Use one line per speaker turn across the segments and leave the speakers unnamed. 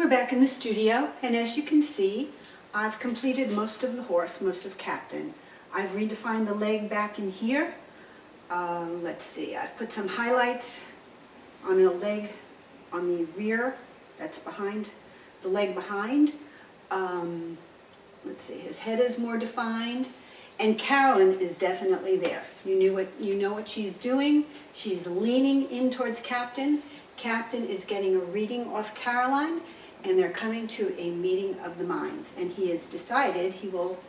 back in the studio, and as you can see, I've completed most of the horse, most of Captain. I've redefined the leg back in here. Let's see, I've put some highlights on a leg on the rear, that's behind, the leg behind. Let's see, his head is more defined, and Carolyn is definitely there. You know what she's doing. She's leaning in towards Captain. Captain is getting a reading off Caroline, and they're coming to a meeting of the minds, and he has decided he will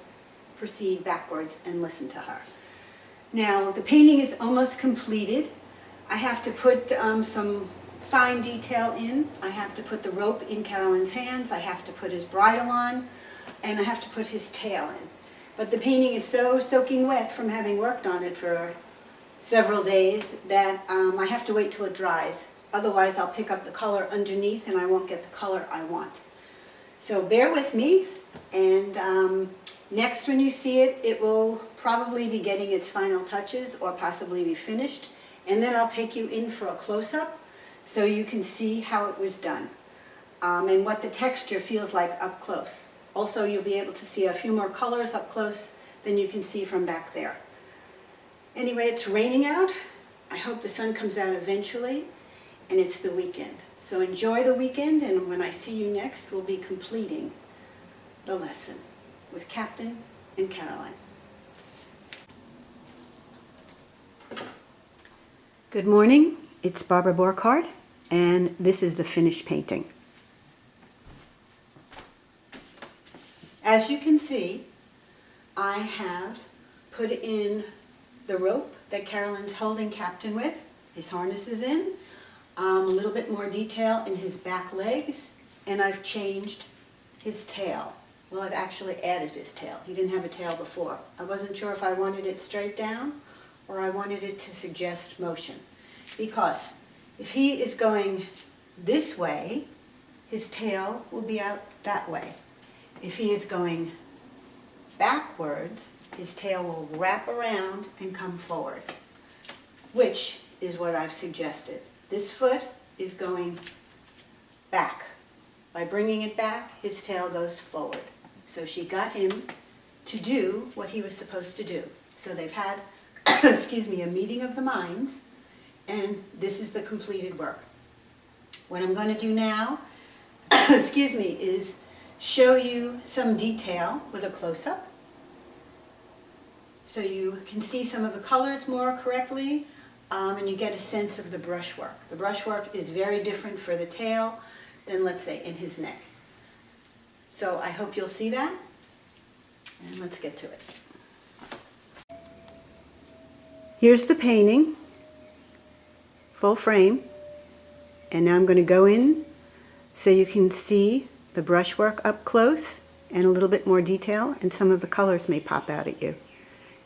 proceed backwards and listen to her. Now, the painting is almost completed. I have to put some fine detail in. I have to put the rope in Carolyn's hands. I have to put his bridle on, and I have to put his tail in. But the painting is so soaking wet from having worked on it for several days that I have to wait till it dries. Otherwise, I'll pick up the color underneath and I won't get the color I want. So bear with me, and next when you see it, it will probably be getting its final touches or possibly be finished. And then I'll take you in for a close-up so you can see how it was done and what the texture feels like up close. Also, you'll be able to see a few more colors up close than you can see from back there. Anyway, it's raining out. I hope the sun comes out eventually, and it's the weekend. So enjoy the weekend, and when I see you next, we'll be completing the lesson with Captain and Caroline. Good morning, it's Barbara Borck-Hart, and this is the finished painting. As you can see, I have put in the rope that Caroline's holding Captain with. His harness is in. A little bit more detail in his back legs, and I've changed his tail. Well, I've actually added his tail. He didn't have a tail before. I wasn't sure if I wanted it straight down or I wanted it to suggest motion. Because if he is going this way, his tail will be out that way. If he is going backwards, his tail will wrap around and come forward, which is what I've suggested. This foot is going back. By bringing it back, his tail goes forward. So she got him to do what he was supposed to do. So they've had, excuse me, a meeting of the minds, and this is the completed work. What I'm going to do now, excuse me, is show you some detail with a close-up so you can see some of the colors more correctly, and you get a sense of the brushwork. The brushwork is very different for the tail than, let's say, in his neck. So I hope you'll see that, and let's get to it. Here's the painting, full frame, and now I'm going to go in so you can see the brushwork up close and a little bit more detail, and some of the colors may pop out at you.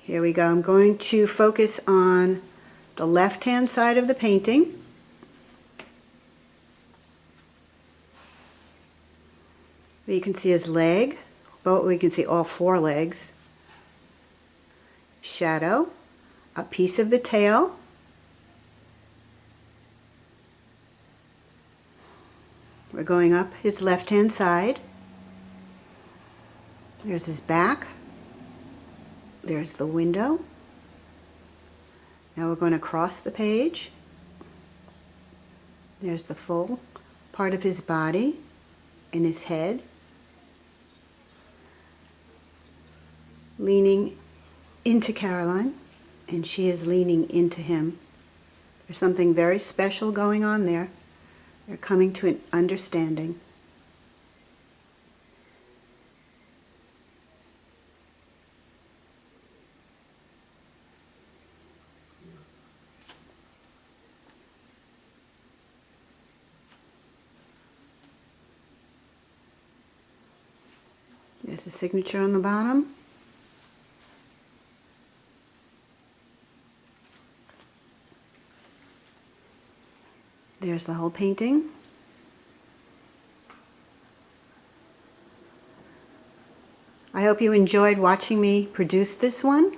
Here we go. I'm going to focus on the left-hand side of the painting. You can see his leg, but we can see all four legs. Shadow, a piece of the tail, we're going up his left-hand side. There's his back. There's the window. Now we're going to cross the page. There's the full part of his body and his head. Leaning into Caroline, and she is leaning into him. There's something very special going on there. They're coming to an understanding. There's the signature on the bottom. There's the whole painting. I hope you enjoyed watching me produce this one.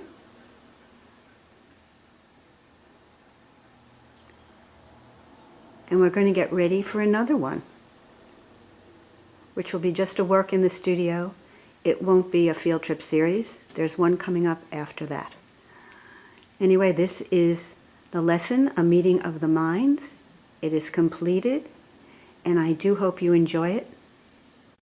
And we're going to get ready for another one. which will be just a work in the studio. It won't be a field trip series. There's one coming up after that. Anyway, this is the lesson, A Meeting of the Minds. It is completed, and I do hope you enjoy it.